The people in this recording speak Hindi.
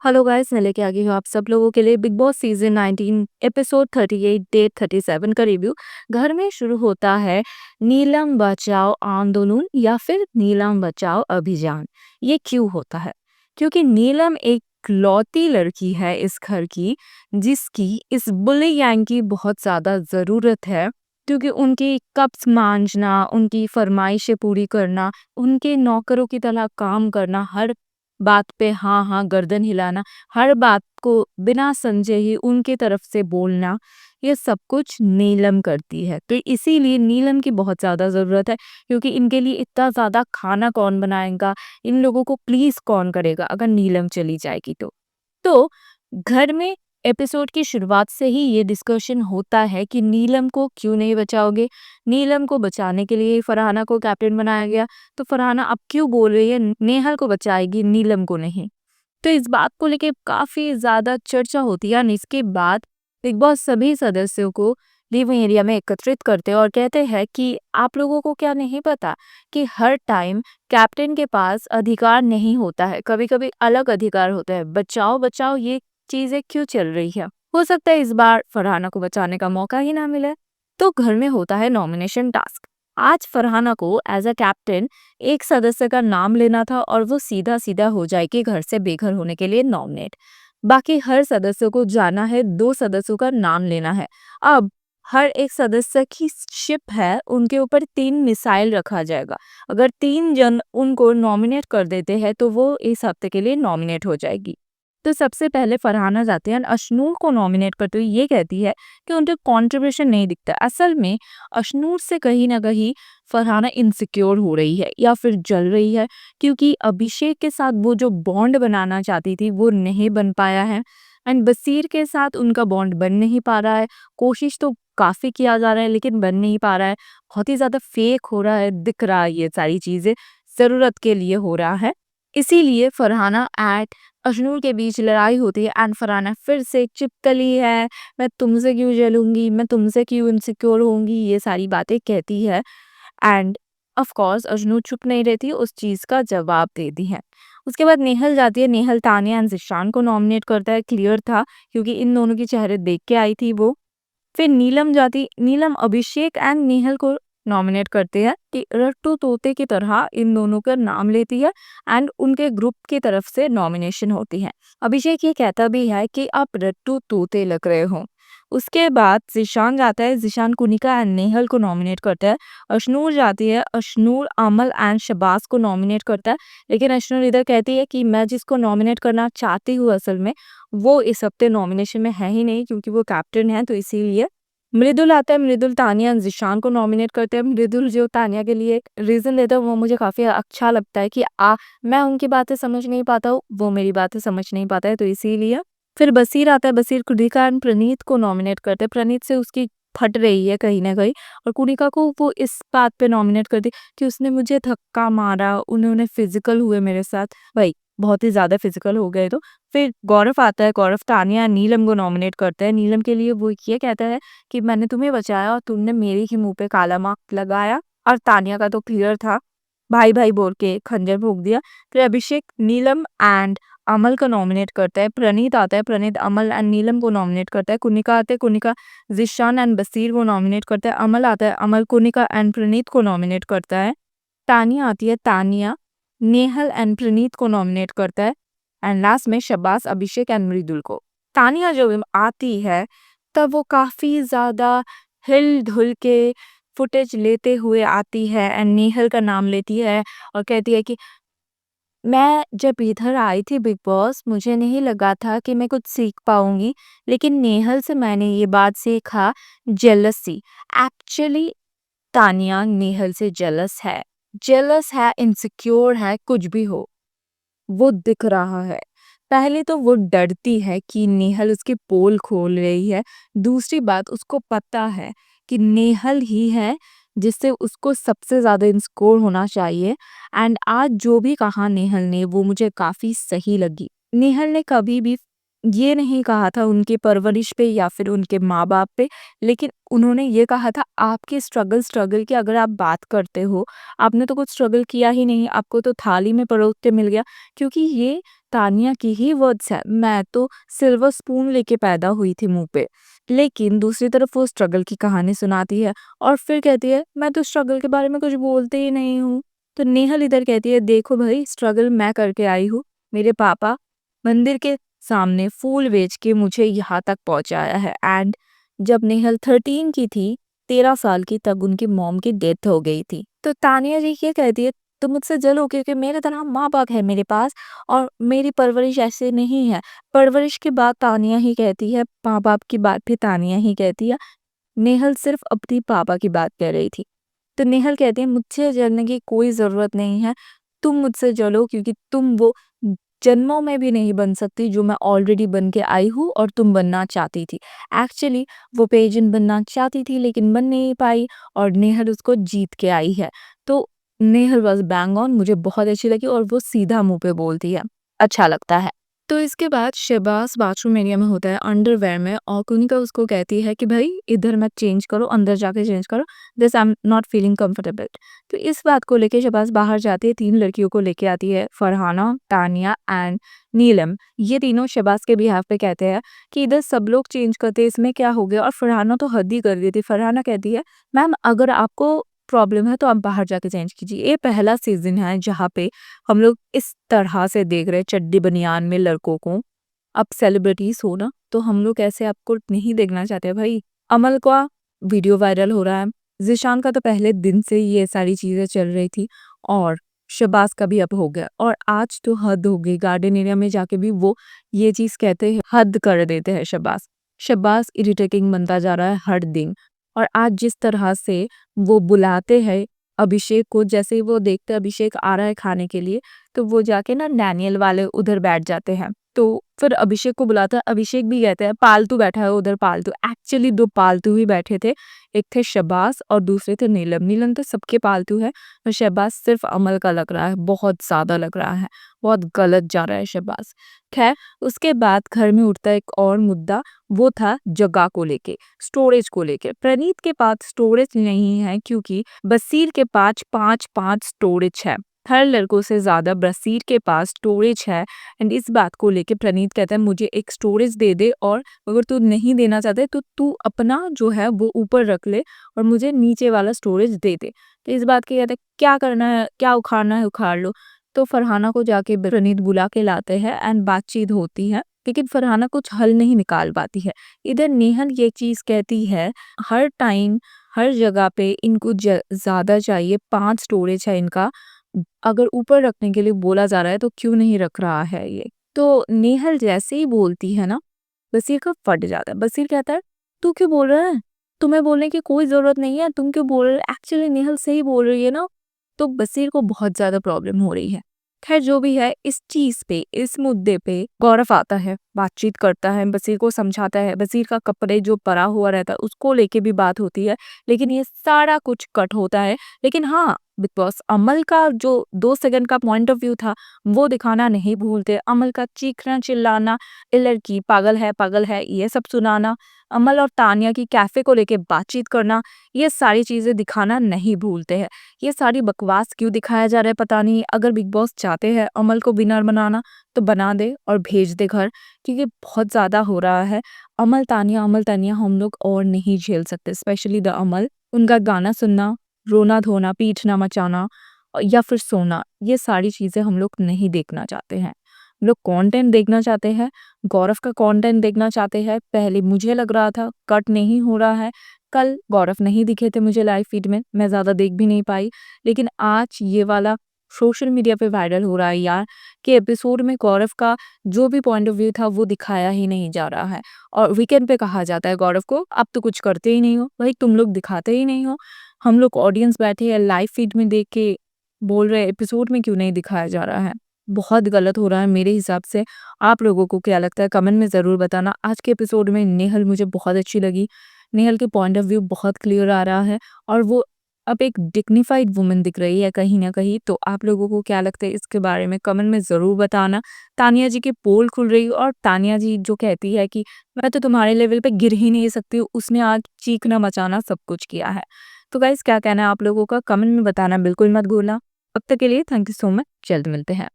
हेलो गाइस, मैं लेके आ गई हूँ आप सब लोगों के लिए big boss season 19 episode 38 day 37 का रिव्यू। घर में शुरू होता है नीलम बचाओ आंदोलन या फिर नीलम बचाओ अभियान। ये क्यों होता है? क्योंकि नीलम एक लौती लड़की है इस घर की, जिसकी इस बुली गैंग की बहुत ज्यादा जरूरत है। क्योंकि उनकी कप्स मांझना, उनकी फरमाइशें पूरी करना, उनके नौकरों की तरह काम करना, हर बात पे हाँ हाँ गर्दन हिलाना, हर बात को बिना समझे ही उनके तरफ से बोलना, ये सब कुछ नीलम करती है। तो इसीलिए नीलम की बहुत ज़्यादा ज़रूरत है, क्योंकि इनके लिए इतना ज़्यादा खाना कौन बनाएगा, इन लोगों को प्लीज़ कौन करेगा अगर नीलम चली जाएगी तो घर में एपिसोड की शुरुआत से ही ये डिस्कशन होता है कि नीलम को क्यों नहीं बचाओगे। नीलम को बचाने के लिए फरहाना को कैप्टन बनाया गया, तो फरहाना अब क्यों बोल रही है नेहल को बचाएगी नीलम को नहीं। तो इस बात को लेके काफी ज्यादा चर्चा होती है और इसके बाद बिग बॉस सभी सदस्यों को लिविंग एरिया में एकत्रित करते हैं और कहते हैं कि आप लोगों को क्या नहीं पता कि हर टाइम कैप्टन के पास अधिकार नहीं होता है, कभी कभी अलग अधिकार होता है। बचाओ बचाओ ये चीजें क्यों चल रही है? हो सकता है इस बार फरहाना को बचाने का मौका ही ना मिले। तो घर में होता है नॉमिनेशन टास्क। आज फरहाना को एज अ कैप्टन एक सदस्य का नाम लेना था और वो सीधा सीधा हो जाएगी घर से बेघर होने के लिए नॉमिनेट। बाकी हर सदस्य को जाना है, दो सदस्यों का नाम लेना है। अब हर एक सदस्य की शिप है, उनके ऊपर 3 मिसाइल रखा जाएगा। अगर 3 जन उनको नॉमिनेट कर देते हैं तो वो इस हफ्ते के लिए नॉमिनेट हो जाएगी। तो सबसे पहले फरहाना जाती है और अशनूर को नॉमिनेट करते हुए ये कहती है कि उनके कंट्रीब्यूशन नहीं दिखता। असल में अशनूर से कहीं ना कहीं फरहाना इनसिक्योर हो रही है या फिर जल रही है, क्योंकि अभिषेक के साथ वो जो बॉन्ड बनाना चाहती थी वो नहीं बन पाया है। एंड बसीर के साथ उनका बॉन्ड बन नहीं पा रहा है। कोशिश तो काफी किया जा रहा है लेकिन बन नहीं पा रहा है। बहुत ही ज्यादा फेक हो रहा है, दिख रहा है ये सारी चीजें जरूरत के लिए हो रहा है। इसीलिए फरहाना एंड अशनूर के बीच लड़ाई होती है एंड फरहाना फिर से चिपकली है, मैं तुमसे क्यों जलूंगी, मैं तुमसे क्यों इनसिक्योर होंगी, ये सारी बातें कहती है। एंड ऑफ कोर्स अजनू चुप नहीं रहती, उस चीज का जवाब देती है। उसके बाद नेहल जाती है, नेहल तानिया एंड जिशान को नॉमिनेट करता है। क्लियर था क्योंकि इन दोनों के चेहरे देख के आई थी वो। फिर नीलम अभिषेक एंड नेहल को नॉमिनेट करते हैं कि रट्टू तोते की तरह इन दोनों का नाम लेती है एंड उनके ग्रुप की तरफ से नॉमिनेशन होती है। अभिषेक ये कहता भी है कि आप रट्टू तोते लग रहे हो। उसके बाद जिशान जाता है, जिशान कुनिका एंड नेहल को नॉमिनेट करता है। अशनूर जाती है, अशनूर अमल एंड शबाज को नॉमिनेट करता है। लेकिन अशनूर इधर कहती है कि मैं जिसको नॉमिनेट करना चाहती हूँ असल में वो इस हफ्ते नॉमिनेशन में है ही नहीं, क्योंकि वो कैप्टन है, तो इसीलिए। मृदुल आता है, मृदुल तानिया जिशान को नॉमिनेट करते हैं। मृदुल जो तानिया के लिए एक रीजन देता है वो मुझे काफी अच्छा लगता है कि मैं उनकी बातें समझ नहीं पाता हूँ, वो मेरी बातें समझ नहीं पाता है, तो इसीलिए। फिर बसीर आता है, बसीर कुनिका एंड प्रणीत को नॉमिनेट करते हैं। प्रणीत से उसकी फट रही है कहीं ना कहीं, और कुनिका को वो इस बात पे नॉमिनेट करती कि उसने मुझे धक्का मारा, उन्होंने फिजिकल हुए मेरे साथ। भाई बहुत ही ज्यादा फिजिकल हो गए तो। फिर गौरव आता है, गौरव तानिया नीलम को नॉमिनेट करता है। नीलम के लिए वो ये कहता है कि मैंने तुम्हें बचाया और तुमने मेरे ही मुंह पे काला मार्क लगाया। और तानिया का तो क्लियर था, भाई भाई बोल के खंजर भोंक दिया। फिर अभिषेक नीलम एंड अमल को नॉमिनेट करता है। प्रणीत आता है, प्रणीत अमल एंड नीलम को नॉमिनेट करता है। कुनिका आते हैं, कुनिका जिशान एंड बसीर को नॉमिनेट करता है। अमल आता है, अमल कुनिका एंड प्रणीत को नॉमिनेट करता है। तानिया आती है, तानिया नेहल एंड प्रणीत को नॉमिनेट करता है। एंड लास्ट में शबास अभिषेक एंड मृदुल को। तानिया जब आती है तब वो काफी ज्यादा हिल धुल के फुटेज लेते हुए आती है एंड नेहल का नाम लेती है और कहती है कि मैं जब इधर आई थी बिग बॉस मुझे नहीं लगा था कि मैं कुछ सीख पाऊंगी, लेकिन नेहल से मैंने ये बात सीखा, जेलसी। एक्चुअली तानिया नेहल से जेलस है, इनसिक्योर है, कुछ भी हो, वो दिख रहा है। पहले तो वो डरती है कि नेहल उसकी पोल खोल रही है। दूसरी बात, उसको पता है कि नेहल ही है जिससे उसको सबसे ज्यादा इंस्कोर होना चाहिए। एंड आज जो भी कहा नेहल ने वो मुझे काफी सही लगी। नेहल ने कभी भी ये नहीं कहा था उनकी परवरिश पे या फिर उनके माँ-बाप पे, लेकिन उन्होंने ये कहा था आपकी स्ट्रगल की अगर आप बात करते हो, आपने तो कुछ स्ट्रगल किया ही नहीं, आपको तो थाली में परोस के मिल गया। क्योंकि ये तान्या की ही वर्ड्स है, मैं तो सिल्वर स्पून लेके पैदा हुई थी मुँह पे। लेकिन दूसरी तरफ वो स्ट्रगल की कहानी सुनाती है और फिर कहती है मैं तो स्ट्रगल के बारे में कुछ बोलती ही नहीं हूँ। तो नेहल इधर कहती है देखो भाई स्ट्रगल मैं करके आई हूँ, मेरे पापा मंदिर के सामने फूल बेच के मुझे यहाँ तक पहुँचाया है। एंड जब नेहल 13 की थी, 13 साल की, तब उनकी मॉम की डेथ हो गई थी। तो तानिया जी ये कहती है तुम मुझसे जलो क्योंकि मेरे तरह माँ-बाप है मेरे पास और मेरी परवरिश ऐसे नहीं है। परवरिश की बात तानिया ही कहती है, माँ-बाप की बात भी तानिया ही कहती है। नेहल सिर्फ अपनी पापा की बात कह रही थी। तो नेहल कहती है मुझसे जलने की कोई ज़रूरत नहीं है, तुम मुझसे जलो क्योंकि तुम वो जन्मों में भी नहीं बन सकती जो मैं ऑलरेडी बन के आई हूँ और तुम बनना चाहती थी। एक्चुअली वो पेजेंट बनना चाहती थी लेकिन बन नहीं पाई और नेहल उसको जीत के आई है। तो नेहल वाज़ बैंग ऑन, मुझे बहुत अच्छी लगी और वो सीधा मुँह पे बोलती है, अच्छा लगता है। तो इसके बाद शहबाज बाथरूम एरिया में होता है अंडरवेयर में और कुनिका उसको कहती है कि भाई इधर मत चेंज करो, अंदर जाके चेंज करो, this I am not feeling comfortable. तो इस बात को लेके शहबाज बाहर जाती है, 3 लड़कियों को लेके आती है, फरहाना, तानिया एंड नीलम। ये तीनों शहबाज के बिहाफ पे कहते हैं कि इधर सब लोग चेंज करते हैं, इसमें क्या हो गया? और फरहाना तो हद ही कर देती है। फरहाना कहती है मैम अगर आपको प्रॉब्लम है तो आप बाहर जाके चेंज कीजिए। ये पहला सीज़न है जहाँ पे हम लोग इस तरह से देख रहे हैं चड्डी बनियान में लड़कों को। आप सेलिब्रिटीज़ हो ना, तो हम लोग ऐसे आपको नहीं देखना चाहते भाई। अमल का वीडियो वायरल हो रहा है, ज़ीशान का तो पहले दिन से ही ये सारी चीज़ें चल रही थी और शहबाज का भी अब हो गया और आज तो हद हो गई। गार्डन एरिया में जाके भी वो ये चीज़ कहते हैं, हद कर देते हैं शहबाज। शहबाज इरिटेटिंग बनता जा रहा है हर दिन और आज जिस तरह से वो बुलाते हैं अभिषेक को, जैसे ही वो देखते हैं अभिषेक आ रहा है खाने के लिए, तो वो जाके ना डैनियल वाले उधर बैठ जाते हैं। तो फिर अभिषेक को बुलाता है, अभिषेक भी कहते हैं पालतू बैठा है उधर पालतू। एक्चुअली 2 पालतू ही बैठे थे, एक थे शहबाज और दूसरे थे नीलम। नीलम तो सबके पालतू है और शहबाज सिर्फ अमल का लग रहा है, बहुत ज़्यादा लग रहा है, बहुत गलत जा रहा है शहबाज। खैर उसके बाद घर में उठता है एक और मुद्दा, वो था जगह को लेके, स्टोरेज को लेके। प्रणीत के पास स्टोरेज नहीं है क्योंकि बसीर के पास 5-5 स्टोरेज है। हर लड़कों से ज़्यादा बसीर के पास स्टोरेज है एंड इस बात को लेके प्रणीत कहता है मुझे एक स्टोरेज दे दे और अगर तू नहीं देना चाहता है तो तू अपना जो है वो ऊपर रख ले और मुझे नीचे वाला स्टोरेज दे दे। तो इस बात के कहते हैं क्या करना है, क्या उखाड़ना है उखाड़ लो। तो फरहाना को जाके प्रणीत बुला के लाते हैं एंड बातचीत होती है लेकिन फरहाना कुछ हल नहीं निकाल पाती है। इधर नेहल ये चीज़ कहती है हर टाइम हर जगह पे इनको ज़्यादा चाहिए, 5 स्टोरेज है इनका, अगर ऊपर रखने के लिए बोला जा रहा है तो क्यों नहीं रख रहा है ये। तो नेहल जैसे ही बोलती है ना, बसीर का फट जाता है। बसीर कहता है तू क्यों बोल रहा है, तुम्हें बोलने की कोई जरूरत नहीं है, तुम क्यों बोल रहे हो, एक्चुअली नेहल सही बोल रही है ना। तो बसीर को बहुत ज्यादा प्रॉब्लम हो रही है। खैर जो भी है इस चीज पे, इस मुद्दे पे गौरव आता है, बातचीत करता है, बसीर को समझाता है। बसीर का कपड़े जो पड़ा हुआ रहता है उसको लेके भी बात होती है लेकिन ये सारा कुछ कट होता है। लेकिन हाँ, बिग बॉस अमल का जो 2 सेकंड का पॉइंट ऑफ व्यू था वो दिखाना नहीं भूलते। अमल का चीखना चिल्लाना, ये लड़की पागल है ये सब सुनाना, अमल और तानिया की कैफे को लेके बातचीत करना, ये सारी चीजें दिखाना नहीं भूलते हैं। ये सारी बकवास क्यों दिखाया जा रहा है पता नहीं। अगर बिग बॉस चाहते हैं अमल को विनर बनाना तो बना दे और भेज दे घर, क्योंकि बहुत ज्यादा हो रहा है। अमल तानिया हम लोग और नहीं झेल सकते, स्पेशली द अमल। उनका गाना सुनना, रोना धोना, पीटना मचाना या फिर सोना, ये सारी चीज़ें हम लोग नहीं देखना चाहते हैं। हम लोग कंटेंट देखना चाहते हैं, गौरव का कंटेंट देखना चाहते हैं। पहले मुझे लग रहा था कट नहीं हो रहा है, कल गौरव नहीं दिखे थे मुझे लाइव फीड में, मैं ज़्यादा देख भी नहीं पाई। लेकिन आज ये वाला सोशल मीडिया पे वायरल हो रहा है यार कि एपिसोड में गौरव का जो भी पॉइंट ऑफ व्यू था वो दिखाया ही नहीं जा रहा है। और वीकेंड पे कहा जाता है गौरव को आप तो कुछ करते ही नहीं हो भाई, तुम लोग दिखाते ही नहीं हो। हम लोग ऑडियंस बैठे हैं लाइव फीड में देख के बोल रहे हैं एपिसोड में क्यों नहीं दिखाया जा रहा है। बहुत गलत हो रहा है मेरे हिसाब से। आप लोगों को क्या लगता है कमेंट में ज़रूर बताना। आज के एपिसोड में नेहल मुझे बहुत अच्छी लगी। नेहल के पॉइंट ऑफ व्यू बहुत क्लियर आ रहा है और वो अब एक डिग्निफाइड वुमन दिख रही है कहीं न कहीं, तो आप लोगों को क्या लगता है इसके बारे में कमेंट में ज़रूर बताना। तानिया जी की पोल खुल रही है और तानिया जी जो कहती है कि मैं तो तुम्हारे लेवल पे गिर ही नहीं सकती हूँ, उसने आज चीखना मचाना सब कुछ किया है। तो गाइज़ क्या कहना है आप लोगों का कमेंट में बताना बिल्कुल मत भूलना। अब तक के लिए थैंक यू सो मच, जल्द मिलते हैं।